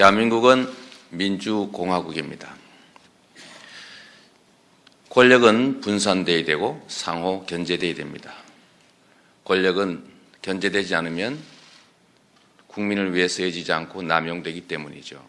대한민국은 민주공화국입니다. 권력은 분산되어야 되고 상호 견제되어야 됩니다. 권력은 견제되지 않으면 국민을 위해 쓰여지지 않고 남용되기 때문이죠.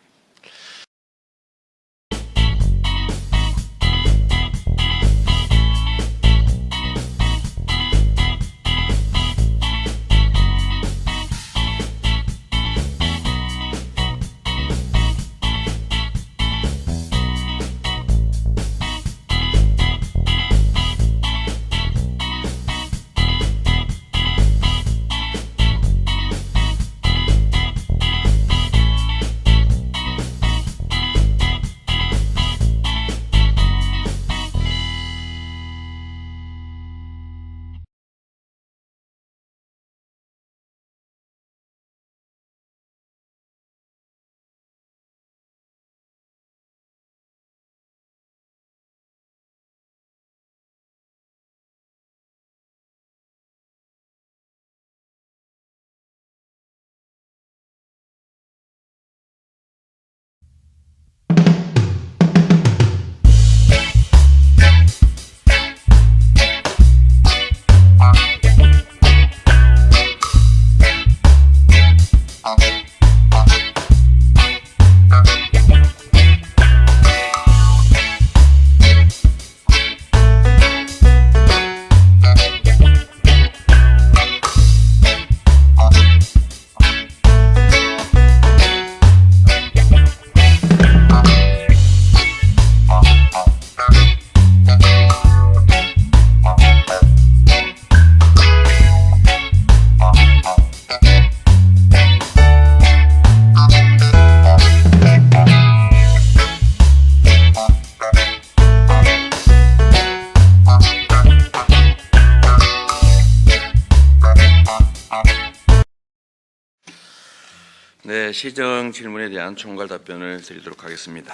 네, 시정 질문에 대한 총괄 답변을 드리도록 하겠습니다.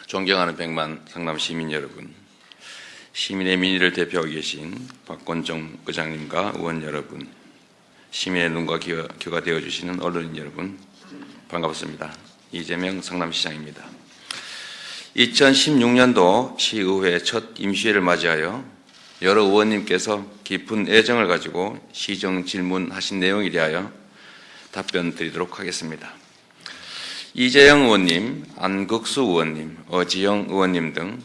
존경하는 백만 성남 시민 여러분, 시민의 민의를 대표하고 계신 박건정 의장님과 의원 여러분, 시민의 눈과 귀가 되어주시는 언론인 여러분, 반갑습니다. 이재명 성남시장입니다. 2016년도 시의회 첫 임시회를 맞이하여 여러 의원님께서 깊은 애정을 가지고 시정 질문하신 내용에 대하여 답변 드리도록 하겠습니다. 이재영 의원님, 안국수 의원님, 어지영 의원님 등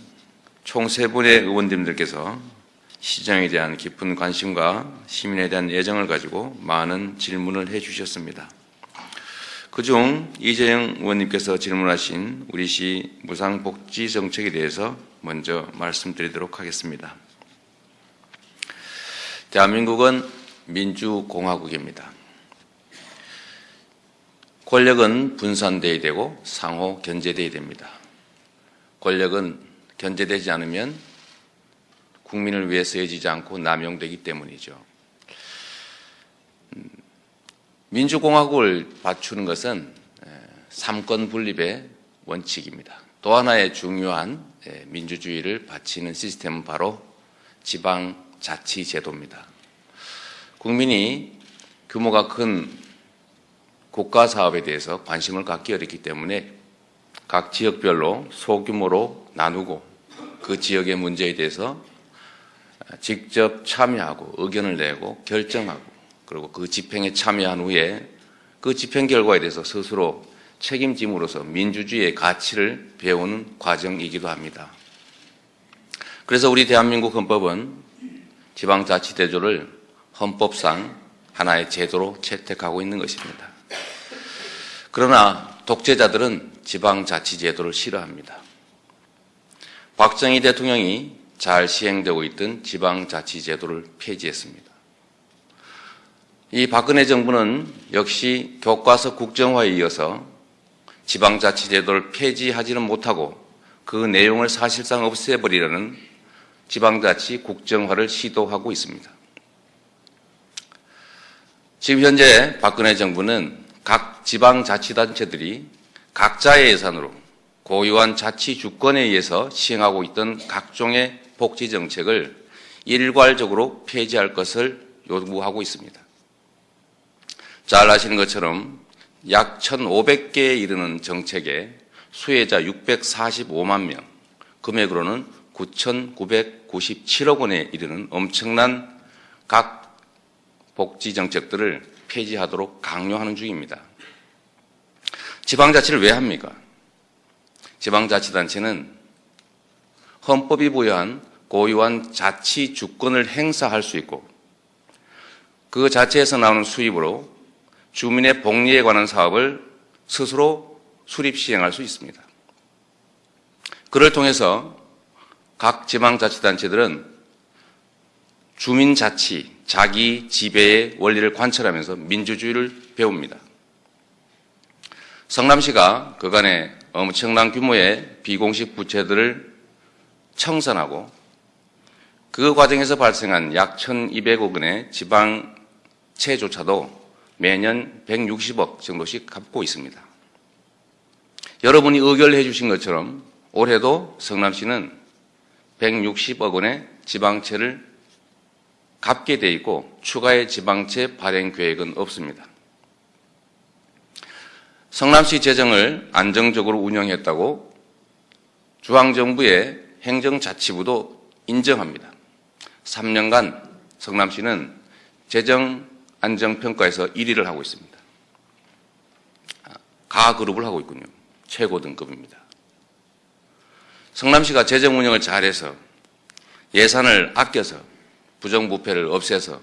총 3분의 의원님들께서 시정에 대한 깊은 관심과 시민에 대한 애정을 가지고 많은 질문을 해주셨습니다. 그중 이재영 의원님께서 질문하신 우리 시 무상복지 정책에 대해서 먼저 말씀드리도록 하겠습니다. 대한민국은 민주공화국입니다. 권력은 분산되어야 되고 상호 견제되어야 됩니다. 권력은 견제되지 않으면 국민을 위해 쓰여지지 않고 남용되기 때문이죠. 민주공화국을 갖추는 것은 삼권 분립의 원칙입니다. 또 하나의 중요한 민주주의를 바치는 시스템은 바로 지방자치제도입니다. 국민이 규모가 큰 국가 사업에 대해서 관심을 갖기 어렵기 때문에 각 지역별로 소규모로 나누고 그 지역의 문제에 대해서 직접 참여하고 의견을 내고 결정하고 그리고 그 집행에 참여한 후에 그 집행 결과에 대해서 스스로 책임짐으로써 민주주의의 가치를 배우는 과정이기도 합니다. 그래서 우리 대한민국 헌법은 지방자치제도를 헌법상 하나의 제도로 채택하고 있는 것입니다. 그러나 독재자들은 지방자치제도를 싫어합니다. 박정희 대통령이 잘 시행되고 있던 지방자치제도를 폐지했습니다. 이 박근혜 정부는 역시 교과서 국정화에 이어서 지방자치제도를 폐지하지는 못하고 그 내용을 사실상 없애버리려는 지방자치 국정화를 시도하고 있습니다. 지금 현재 박근혜 정부는 각 지방자치단체들이 각자의 예산으로 고유한 자치 주권에 의해서 시행하고 있던 각종의 복지정책을 일괄적으로 폐지할 것을 요구하고 있습니다. 잘 아시는 것처럼 약 1,500개에 이르는 정책에 수혜자 645만 명, 금액으로는 9,997억 원에 이르는 엄청난 각 복지 정책들을 폐지하도록 강요하는 중입니다. 지방자치를 왜 합니까? 지방자치단체는 헌법이 부여한 고유한 자치 주권을 행사할 수 있고 그 자체에서 나오는 수입으로 주민의 복리에 관한 사업을 스스로 수립 시행할 수 있습니다. 그를 통해서 각 지방자치단체들은 주민자치, 자기 지배의 원리를 관철하면서 민주주의를 배웁니다. 성남시가 그간의 엄청난 규모의 비공식 부채들을 청산하고 그 과정에서 발생한 약 1,200억 원의 지방채조차도 매년 160억 정도씩 갚고 있습니다. 여러분이 의결해 주신 것처럼 올해도 성남시는 160억 원의 지방채를 갚게 돼 있고 추가의 지방채 발행 계획은 없습니다. 성남시 재정을 안정적으로 운영했다고 중앙정부의 행정자치부도 인정합니다. 3년간 성남시는 재정 안정평가에서 1위를 하고 있습니다. 가그룹을 하고 있군요. 최고 등급입니다. 성남시가 재정 운영을 잘해서 예산을 아껴서 부정부패를 없애서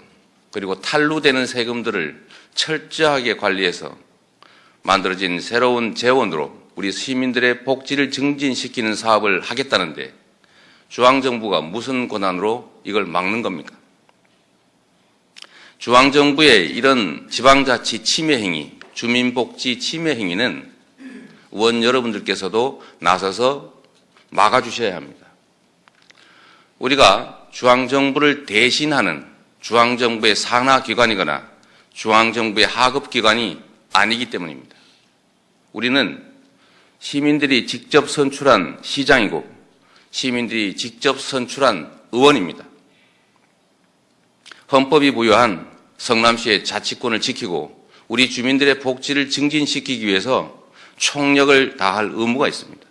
그리고 탈루되는 세금들을 철저하게 관리해서 만들어진 새로운 재원으로 우리 시민들의 복지를 증진시키는 사업을 하겠다는데 중앙정부가 무슨 권한으로 이걸 막는 겁니까? 중앙정부의 이런 지방자치 침해 행위, 주민복지 침해 행위는 의원 여러분들께서도 나서서 막아주셔야 합니다. 우리가 중앙정부를 대신하는 중앙정부의 산하기관이거나 중앙정부의 하급기관이 아니기 때문입니다. 우리는 시민들이 직접 선출한 시장이고 시민들이 직접 선출한 의원입니다. 헌법이 부여한 성남시의 자치권을 지키고 우리 주민들의 복지를 증진시키기 위해서 총력을 다할 의무가 있습니다.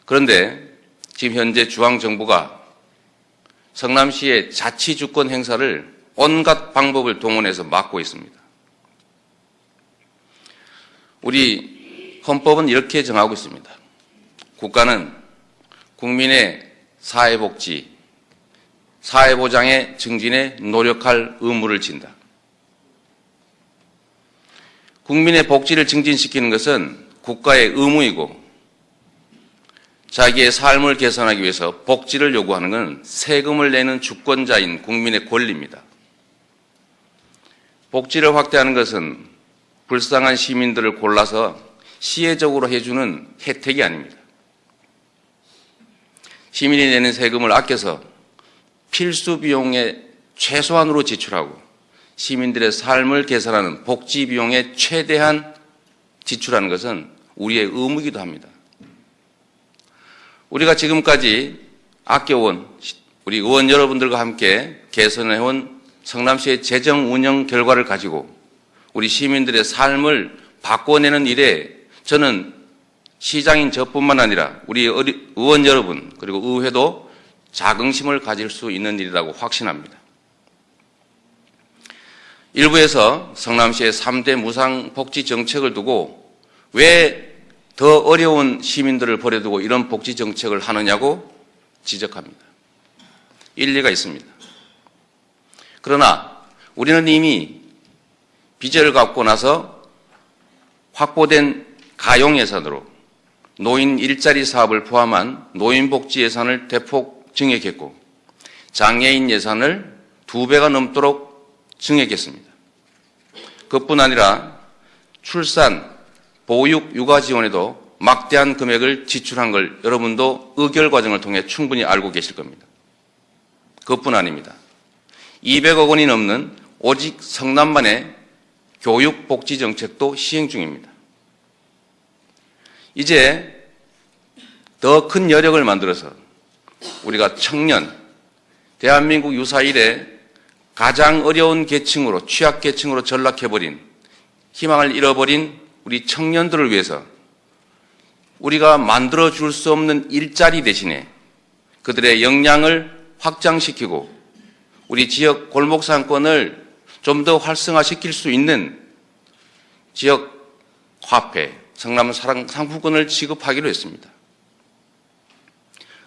그런데 지금 현재 중앙정부가 성남시의 자치주권 행사를 온갖 방법을 동원해서 막고 있습니다. 우리 헌법은 이렇게 정하고 있습니다. 국가는 국민의 사회복지, 사회보장의 증진에 노력할 의무를 진다. 국민의 복지를 증진시키는 것은 국가의 의무이고 자기의 삶을 개선하기 위해서 복지를 요구하는 것은 세금을 내는 주권자인 국민의 권리입니다. 복지를 확대하는 것은 불쌍한 시민들을 골라서 시혜적으로 해주는 혜택이 아닙니다. 시민이 내는 세금을 아껴서 필수 비용의 최소한으로 지출하고 시민들의 삶을 개선하는 복지 비용의 최대한 지출하는 것은 우리의 의무이기도 합니다. 우리가 지금까지 아껴온 우리 의원 여러분들과 함께 개선해온 성남시의 재정 운영 결과를 가지고 우리 시민들의 삶을 바꿔내는 일에 저는 시장인 저뿐만 아니라 우리 의원 여러분 그리고 의회도 자긍심을 가질 수 있는 일이라고 확신합니다. 일부에서 성남시의 3대 무상복지 정책을 두고 왜 더 어려운 시민들을 버려두고 이런 복지 정책을 하느냐고 지적합니다. 일리가 있습니다. 그러나 우리는 이미 빚을 갚고 나서 확보된 가용 예산으로 노인 일자리 사업을 포함한 노인복지 예산을 대폭 증액했고 장애인 예산을 2배가 넘도록 증액했습니다. 그뿐 아니라 출산, 보육, 육아 지원에도 막대한 금액을 지출한 걸 여러분도 의결 과정을 통해 충분히 알고 계실 겁니다. 그뿐 아닙니다. 200억 원이 넘는 오직 성남만의 교육복지 정책도 시행 중입니다. 이제 더 큰 여력을 만들어서 우리가 청년, 대한민국 유사 이래 가장 어려운 계층으로 취약계층으로 전락해버린 희망을 잃어버린 우리 청년들을 위해서 우리가 만들어줄 수 없는 일자리 대신에 그들의 역량을 확장시키고 우리 지역 골목 상권을 좀 더 활성화시킬 수 있는 지역 화폐, 성남 상품권을 지급하기로 했습니다.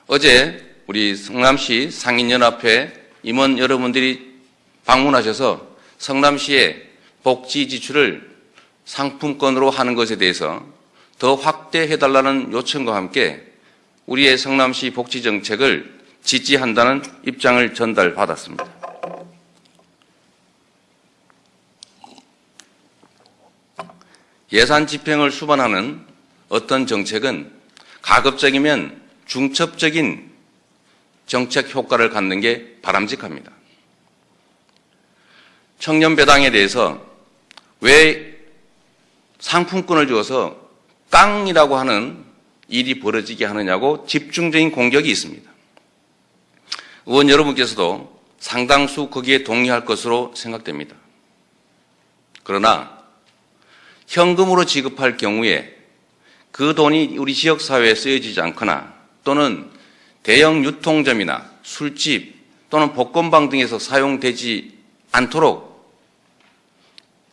어제 우리 성남시 상인연합회 임원 여러분들이 방문하셔서 성남시의 복지 지출을 상품권으로 하는 것에 대해서 더 확대해달라는 요청과 함께 우리의 성남시 복지 정책을 지지한다는 입장을 전달받았습니다. 예산 집행을 수반하는 어떤 정책은 가급적이면 중첩적인 정책 효과를 갖는 게 바람직합니다. 청년 배당에 대해서 왜 상품권을 주어서 깡이라고 하는 일이 벌어지게 하느냐고 집중적인 공격이 있습니다. 의원 여러분께서도 상당수 거기에 동의할 것으로 생각됩니다. 그러나 현금으로 지급할 경우에 그 돈이 우리 지역사회에 쓰여지지 않거나 또는 대형 유통점이나 술집 또는 복권방 등에서 사용되지 않도록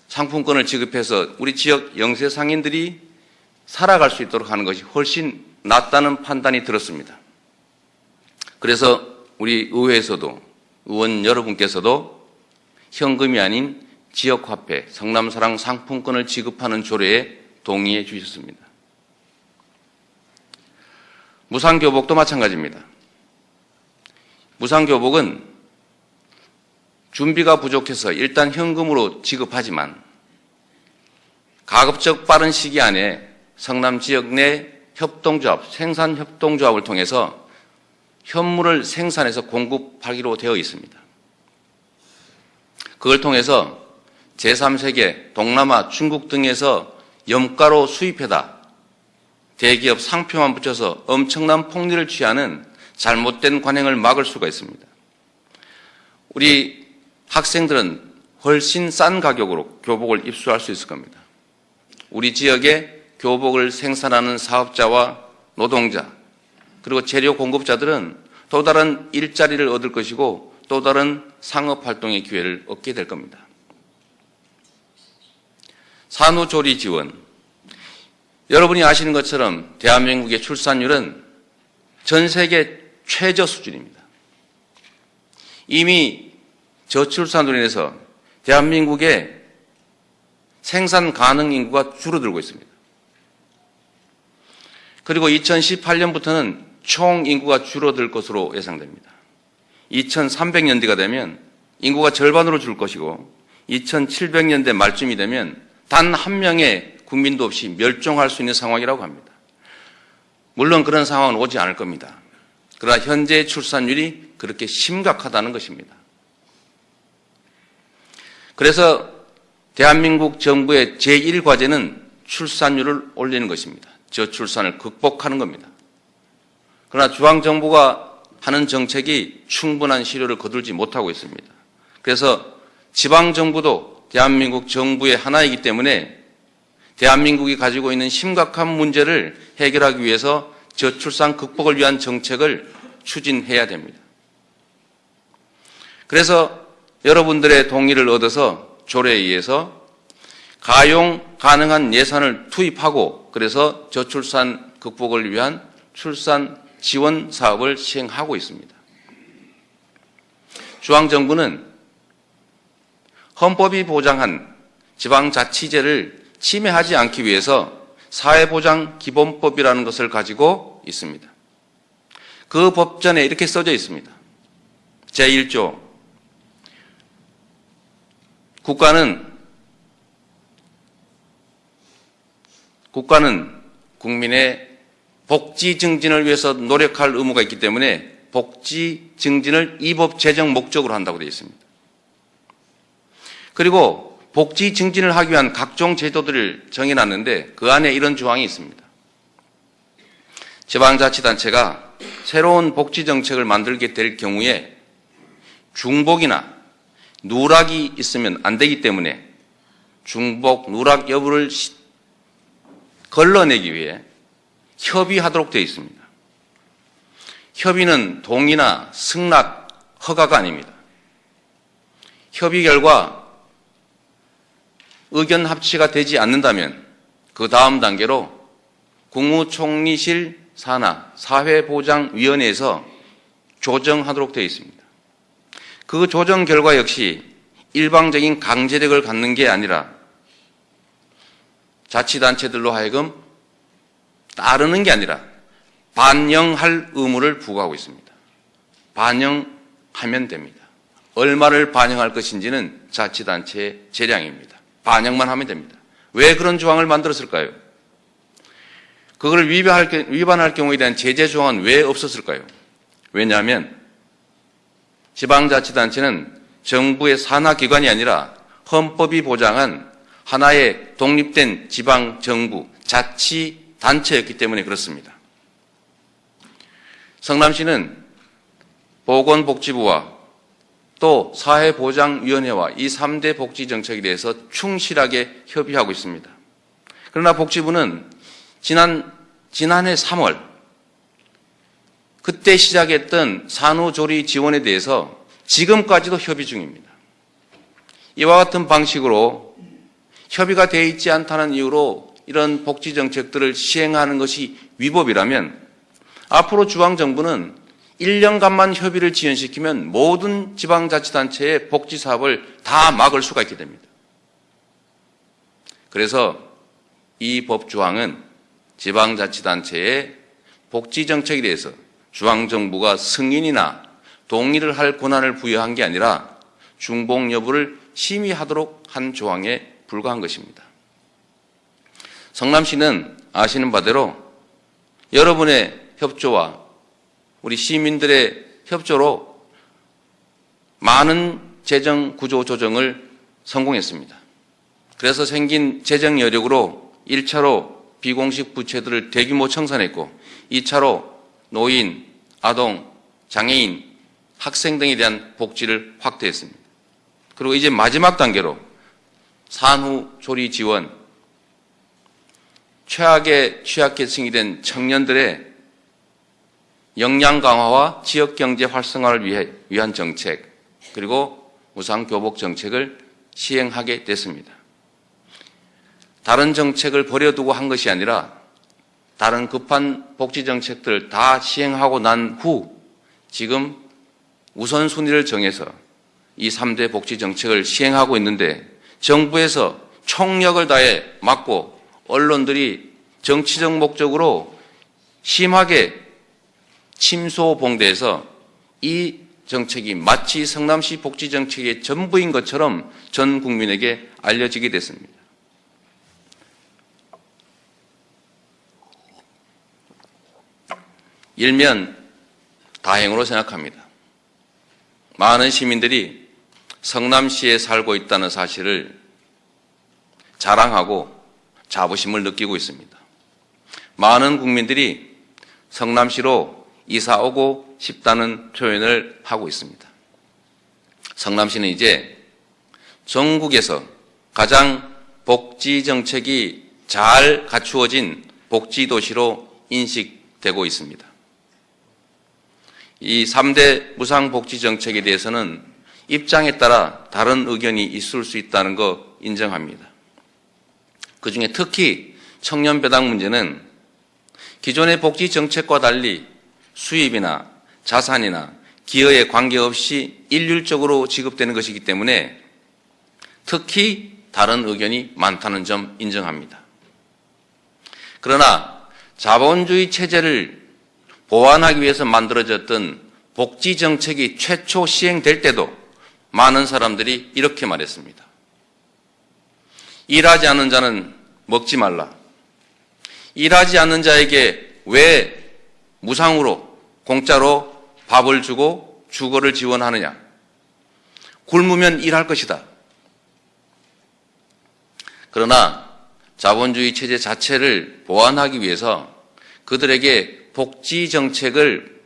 상품권을 지급해서 우리 지역 영세 상인들이 살아갈 수 있도록 하는 것이 훨씬 낫다는 판단이 들었습니다. 그래서 우리 의회에서도 의원 여러분께서도 현금이 아닌 지역화폐, 성남사랑 상품권을 지급하는 조례에 동의해 주셨습니다. 무상교복도 마찬가지입니다. 무상교복은 준비가 부족해서 일단 현금으로 지급하지만 가급적 빠른 시기 안에 성남 지역 내 협동조합, 생산협동조합을 통해서 현물을 생산해서 공급하기로 되어 있습니다. 그걸 통해서 제3세계, 동남아, 중국 등에서 염가로 수입해다 대기업 상표만 붙여서 엄청난 폭리를 취하는 잘못된 관행을 막을 수가 있습니다. 우리 학생들은 훨씬 싼 가격으로 교복을 입수할 수 있을 겁니다. 우리 지역에 교복을 생산하는 사업자와 노동자 그리고 재료 공급자들은 또 다른 일자리를 얻을 것이고 또 다른 상업활동의 기회를 얻게 될 겁니다. 산후조리 지원. 여러분이 아시는 것처럼 대한민국의 출산율은 전 세계 최저 수준입니다. 이미 저출산으로 인해서 대한민국의 생산 가능 인구가 줄어들고 있습니다. 그리고 2018년부터는 총 인구가 줄어들 것으로 예상됩니다. 2300년대가 되면 인구가 절반으로 줄 것이고 2700년대 말쯤이 되면 단 한 명의 국민도 없이 멸종할 수 있는 상황이라고 합니다. 물론 그런 상황은 오지 않을 겁니다. 그러나 현재의 출산율이 그렇게 심각하다는 것입니다. 그래서 대한민국 정부의 제1과제는 출산율을 올리는 것입니다. 저출산을 극복하는 겁니다. 그러나 중앙정부가 하는 정책이 충분한 실효를 거둘지 못하고 있습니다. 그래서 지방정부도 대한민국 정부의 하나이기 때문에 대한민국이 가지고 있는 심각한 문제를 해결하기 위해서 저출산 극복을 위한 정책을 추진해야 됩니다. 그래서 여러분들의 동의를 얻어서 조례에 의해서 가용 가능한 예산을 투입하고 그래서 저출산 극복을 위한 출산 지원 사업을 시행하고 있습니다. 중앙정부는 헌법이 보장한 지방자치제를 침해하지 않기 위해서 사회보장기본법이라는 것을 가지고 있습니다. 그 법전에 이렇게 써져 있습니다. 제1조 국가는 국민의 복지 증진을 위해서 노력할 의무가 있기 때문에 복지 증진을 이 법 제정 목적으로 한다고 되어 있습니다. 그리고 복지 증진을 하기 위한 각종 제도들을 정해놨는데 그 안에 이런 조항이 있습니다. 지방자치단체가 새로운 복지 정책을 만들게 될 경우에 중복이나 누락이 있으면 안 되기 때문에 중복, 누락 여부를 걸러내기 위해 협의하도록 되어 있습니다. 협의는 동의나 승낙, 허가가 아닙니다. 협의 결과 의견 합치가 되지 않는다면 그 다음 단계로 국무총리실 산하 사회보장위원회에서 조정하도록 되어 있습니다. 그 조정 결과 역시 일방적인 강제력을 갖는 게 아니라 자치단체들로 하여금 따르는 게 아니라 반영할 의무를 부과하고 있습니다. 반영하면 됩니다. 얼마를 반영할 것인지는 자치단체의 재량입니다. 반영만 하면 됩니다. 왜 그런 조항을 만들었을까요? 그걸 위반할 경우에 대한 제재 조항은 왜 없었을까요? 왜냐하면 지방자치단체는 정부의 산하기관이 아니라 헌법이 보장한 하나의 독립된 지방정부, 자치단체였기 때문에 그렇습니다. 성남시는 보건복지부와 또 사회보장위원회와 이 3대 복지정책에 대해서 충실하게 협의하고 있습니다. 그러나 복지부는 지난해 3월 그때 시작했던 산후조리 지원에 대해서 지금까지도 협의 중입니다. 이와 같은 방식으로 협의가 되어 있지 않다는 이유로 이런 복지정책들을 시행하는 것이 위법이라면 앞으로 중앙정부는 1년간만 협의를 지연시키면 모든 지방자치단체의 복지사업을 다 막을 수가 있게 됩니다. 그래서 이 법조항은 지방자치단체의 복지정책에 대해서 중앙정부가 승인이나 동의를 할 권한을 부여한 게 아니라 중복 여부를 심의하도록 한 조항에 불과한 것입니다. 성남시는 아시는 바대로 여러분의 협조와 우리 시민들의 협조로 많은 재정 구조 조정을 성공했습니다. 그래서 생긴 재정 여력으로 1차로 비공식 부채들을 대규모 청산했고 2차로 노인, 아동, 장애인, 학생 등에 대한 복지를 확대했습니다. 그리고 이제 마지막 단계로 산후조리 지원, 최악의 취약계층이 된 청년들의 역량 강화와 지역경제 활성화를 위한 정책, 그리고 무상교복 정책을 시행하게 됐습니다. 다른 정책을 버려두고 한 것이 아니라 다른 급한 복지정책들을 다 시행하고 난 후 지금 우선순위를 정해서 이 3대 복지정책을 시행하고 있는데 정부에서 총력을 다해 막고 언론들이 정치적 목적으로 심하게 침소봉대해서 이 정책이 마치 성남시 복지정책의 전부인 것처럼 전 국민에게 알려지게 됐습니다. 일면 다행으로 생각합니다. 많은 시민들이 성남시에 살고 있다는 사실을 자랑하고 자부심을 느끼고 있습니다. 많은 국민들이 성남시로 이사 오고 싶다는 표현을 하고 있습니다. 성남시는 이제 전국에서 가장 복지 정책이 잘 갖추어진 복지도시로 인식되고 있습니다. 이 3대 무상복지정책에 대해서는 입장에 따라 다른 의견이 있을 수 있다는 거 인정합니다. 그중에 특히 청년배당 문제는 기존의 복지정책과 달리 수입이나 자산이나 기여에 관계없이 일률적으로 지급되는 것이기 때문에 특히 다른 의견이 많다는 점 인정합니다. 그러나 자본주의 체제를 보완하기 위해서 만들어졌던 복지정책이 최초 시행될 때도 많은 사람들이 이렇게 말했습니다. 일하지 않는 자는 먹지 말라. 일하지 않는 자에게 왜 무상으로 공짜로 밥을 주고 주거를 지원하느냐. 굶으면 일할 것이다. 그러나 자본주의 체제 자체를 보완하기 위해서 그들에게 복지 정책을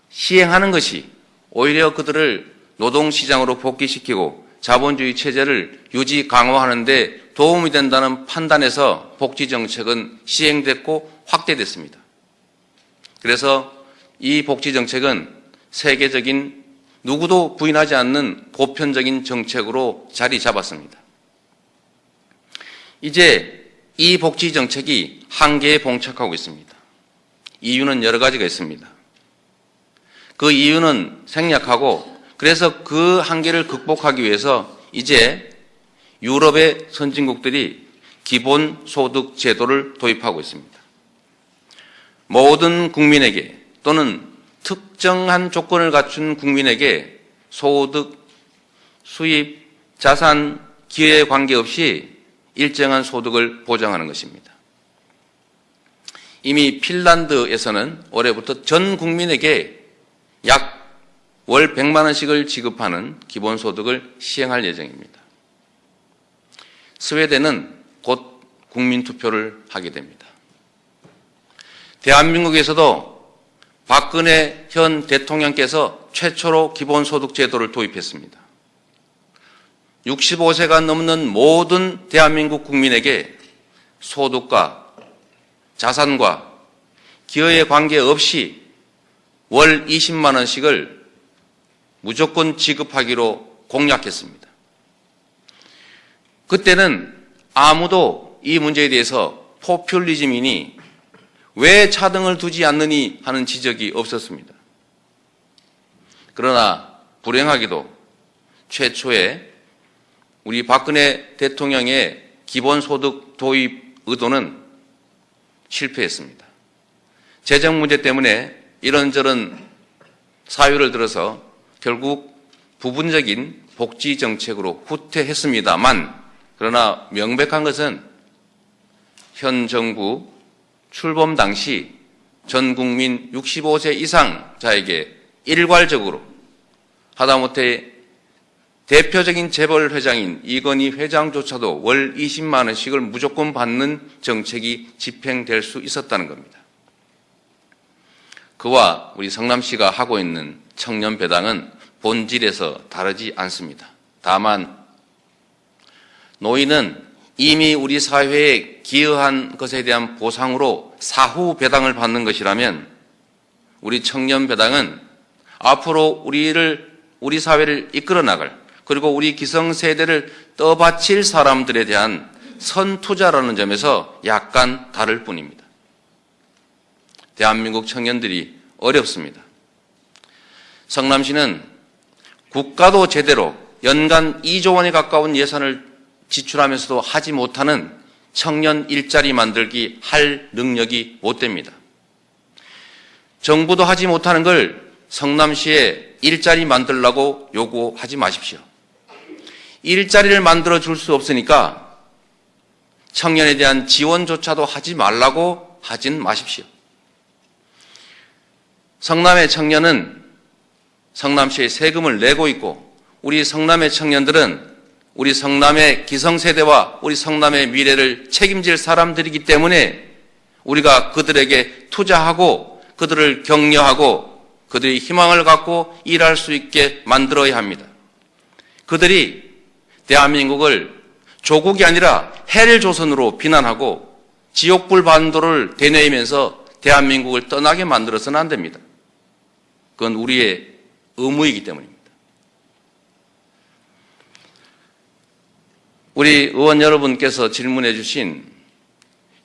시행하는 것이 오히려 그들을 노동시장으로 복귀시키고 자본주의 체제를 유지 강화하는 데 도움이 된다는 판단에서 복지정책은 시행됐고 확대됐습니다. 그래서 이 복지정책은 세계적인 누구도 부인하지 않는 보편적인 정책으로 자리 잡았습니다. 이제 이 복지정책이 한계에 봉착하고 있습니다. 이유는 여러 가지가 있습니다. 그 이유는 생략하고 그래서 그 한계를 극복하기 위해서 이제 유럽의 선진국들이 기본소득 제도를 도입하고 있습니다. 모든 국민에게 또는 특정한 조건을 갖춘 국민에게 소득, 수입, 자산, 기회에 관계없이 일정한 소득을 보장하는 것입니다. 이미 핀란드에서는 올해부터 전 국민에게 약 월 100만 원씩을 지급하는 기본소득을 시행할 예정입니다. 스웨덴은 곧 국민투표를 하게 됩니다. 대한민국에서도 박근혜 현 대통령께서 최초로 기본소득 제도를 도입했습니다. 65세가 넘는 모든 대한민국 국민에게 소득과 자산과 기여에 관계없이 월 20만 원씩을 무조건 지급하기로 공약했습니다. 그때는 아무도 이 문제에 대해서 포퓰리즘이니 왜 차등을 두지 않느니 하는 지적이 없었습니다. 그러나 불행하게도 최초에 우리 박근혜 대통령의 기본소득 도입 의도는 실패했습니다. 재정 문제 때문에 이런저런 사유를 들어서 결국 부분적인 복지 정책으로 후퇴했습니다만 그러나 명백한 것은 현 정부 출범 당시 전 국민 65세 이상자에게 일괄적으로 하다못해 대표적인 재벌 회장인 이건희 회장조차도 월 20만 원씩을 무조건 받는 정책이 집행될 수 있었다는 겁니다. 그와 우리 성남시가 하고 있는 청년배당은 본질에서 다르지 않습니다. 다만 노인은 이미 우리 사회에 기여한 것에 대한 보상으로 사후 배당을 받는 것이라면 우리 청년배당은 앞으로 우리 사회를 이끌어 나갈 그리고 우리 기성세대를 떠받칠 사람들에 대한 선투자라는 점에서 약간 다를 뿐입니다. 대한민국 청년들이 어렵습니다. 성남시는 국가도 제대로 연간 2조 원에 가까운 예산을 지출하면서도 하지 못하는 청년 일자리 만들기 할 능력이 못 됩니다. 정부도 하지 못하는 걸 성남시에 일자리 만들라고 요구하지 마십시오. 일자리를 만들어 줄 수 없으니까 청년에 대한 지원조차도 하지 말라고 하진 마십시오. 성남의 청년은 성남시에 세금을 내고 있고 우리 성남의 청년들은 우리 성남의 기성세대와 우리 성남의 미래를 책임질 사람들이기 때문에 우리가 그들에게 투자하고 그들을 격려하고 그들이 희망을 갖고 일할 수 있게 만들어야 합니다. 그들이 대한민국을 조국이 아니라 헬조선으로 비난하고 지옥불 반도를 되뇌이면서 대한민국을 떠나게 만들어서는 안 됩니다. 그건 우리의 의무이기 때문입니다. 우리 의원 여러분께서 질문해 주신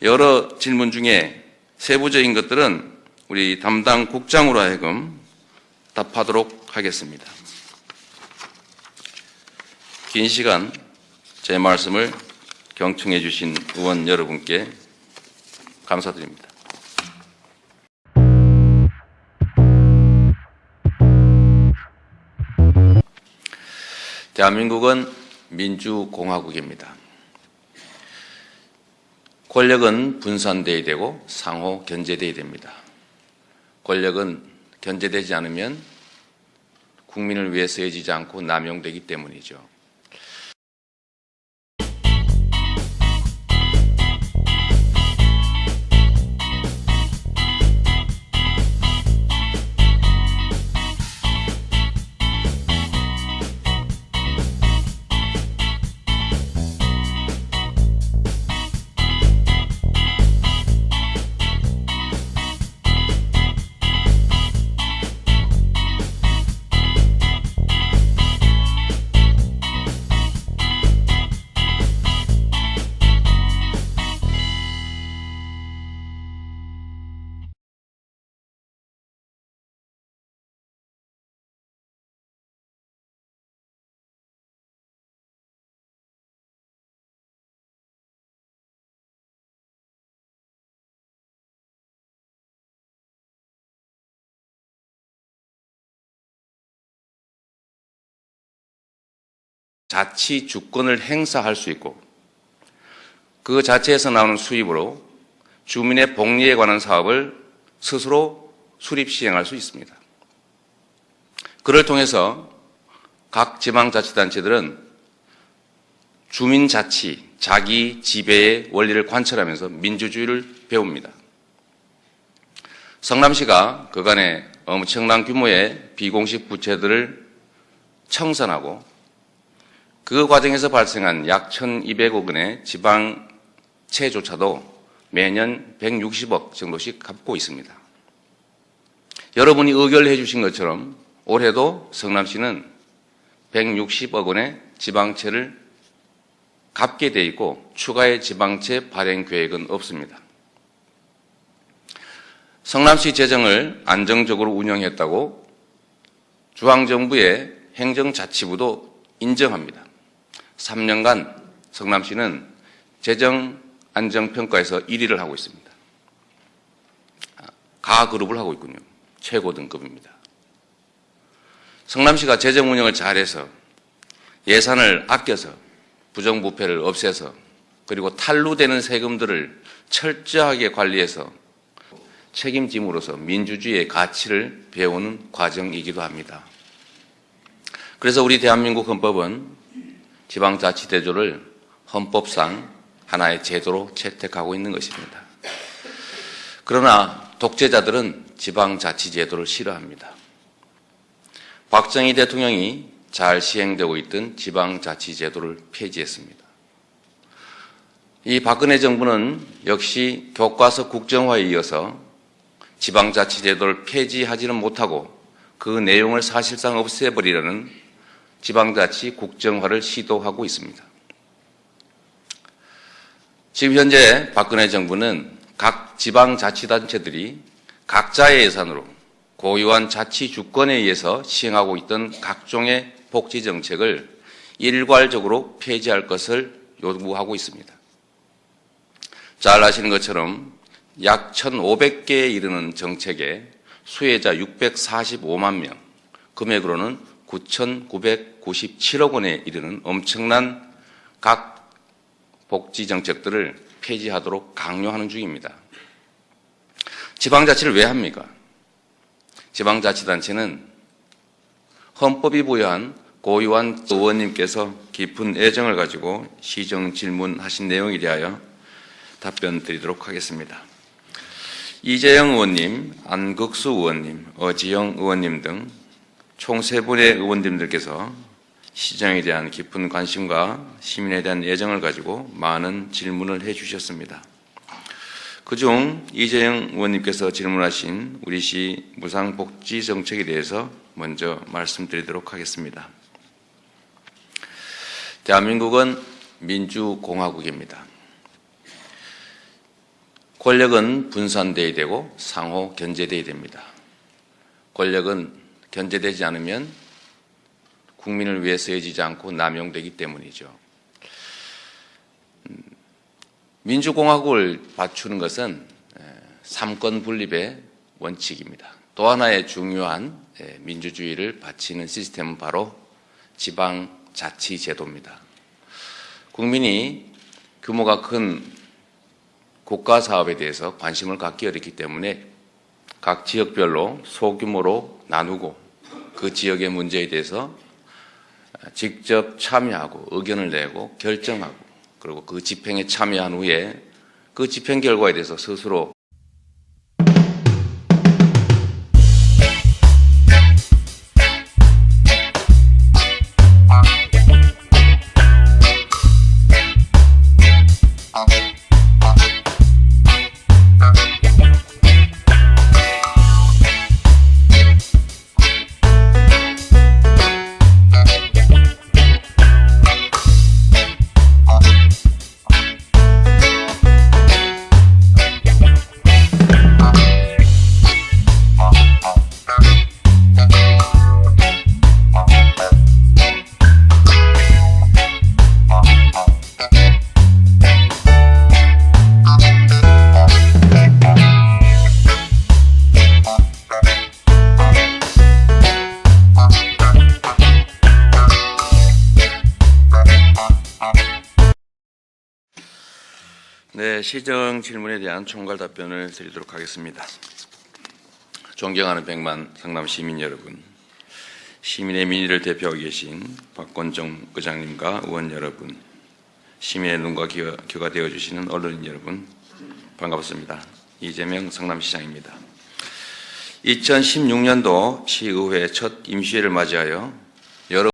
여러 질문 중에 세부적인 것들은 우리 담당 국장으로 하여금 답하도록 하겠습니다. 긴 시간 제 말씀을 경청해 주신 의원 여러분께 감사드립니다. 대한민국은 민주공화국입니다. 권력은 분산돼야 되고 상호 견제돼야 됩니다. 권력은 견제되지 않으면 국민을 위해 쓰여지지 않고 남용되기 때문이죠. 자치 주권을 행사할 수 있고 그 자체에서 나오는 수입으로 주민의 복리에 관한 사업을 스스로 수립 시행할 수 있습니다. 그를 통해서 각 지방자치단체들은 주민자치, 자기 지배의 원리를 관철하면서 민주주의를 배웁니다. 성남시가 그간의 엄청난 규모의 비공식 부채들을 청산하고 그 과정에서 발생한 약 1,200억 원의 지방채조차도 매년 160억 정도씩 갚고 있습니다. 여러분이 의결해 주신 것처럼 올해도 성남시는 160억 원의 지방채를 갚게 돼 있고 추가의 지방채 발행 계획은 없습니다. 성남시 재정을 안정적으로 운영했다고 중앙정부의 행정자치부도 인정합니다. 3년간 성남시는 재정 안정평가에서 1위를 하고 있습니다. 가그룹을 하고 있군요. 최고 등급입니다. 성남시가 재정 운영을 잘해서 예산을 아껴서 부정부패를 없애서 그리고 탈루되는 세금들을 철저하게 관리해서 책임짐으로써 민주주의의 가치를 배우는 과정이기도 합니다. 그래서 우리 대한민국 헌법은 지방자치대조를 헌법상 하나의 제도로 채택하고 있는 것입니다. 그러나 독재자들은 지방자치제도를 싫어합니다. 박정희 대통령이 잘 시행되고 있던 지방자치제도를 폐지했습니다. 이 박근혜 정부는 역시 교과서 국정화에 이어서 지방자치제도를 폐지하지는 못하고 그 내용을 사실상 없애버리려는 지방자치 국정화를 시도하고 있습니다. 지금 현재 박근혜 정부는 각 지방자치단체들이 각자의 예산으로 고유한 자치 주권에 의해서 시행하고 있던 각종의 복지정책을 일괄적으로 폐지할 것을 요구하고 있습니다. 잘 아시는 것처럼 약 1,500개에 이르는 정책에 수혜자 645만 명, 금액으로는 9,997억 원에 이르는 엄청난 각 복지정책들을 폐지하도록 강요하는 중입니다. 지방자치를 왜 합니까? 지방자치단체는 헌법이 부여한 고유한 의원님께서 깊은 애정을 가지고 시정 질문하신 내용에 대하여 답변 드리도록 하겠습니다. 이재영 의원님, 안국수 의원님, 어지영 의원님 등 총 3분의 의원님들께서 시정에 대한 깊은 관심과 시민에 대한 애정을 가지고 많은 질문을 해 주셨습니다. 그중 이재영 의원님께서 질문하신 우리 시 무상복지 정책에 대해서 먼저 말씀드리도록 하겠습니다. 대한민국은 민주공화국입니다. 권력은 분산되어야 되고 상호 견제되어야 됩니다. 권력은 견제되지 않으면 국민을 위해 쓰여지지 않고 남용되기 때문이죠. 민주공화국을 갖추는 것은 삼권 분립의 원칙입니다. 또 하나의 중요한 민주주의를 바치는 시스템은 바로 지방자치제도입니다. 국민이 규모가 큰 국가 사업에 대해서 관심을 갖기 어렵기 때문에 각 지역별로 소규모로 나누고 그 지역의 문제에 대해서 직접 참여하고 의견을 내고 결정하고 그리고 그 집행에 참여한 후에 그 집행 결과에 대해서 스스로 네, 시정 질문에 대한 총괄 답변을 드리도록 하겠습니다. 존경하는 100만 성남 시민 여러분, 시민의 민의를 대표하고 계신 박건정 의장님과 의원 여러분, 시민의 눈과 귀가 되어주시는 언론인 여러분, 반갑습니다. 이재명 성남시장입니다. 2016년도 시의회 첫 임시회를 맞이하여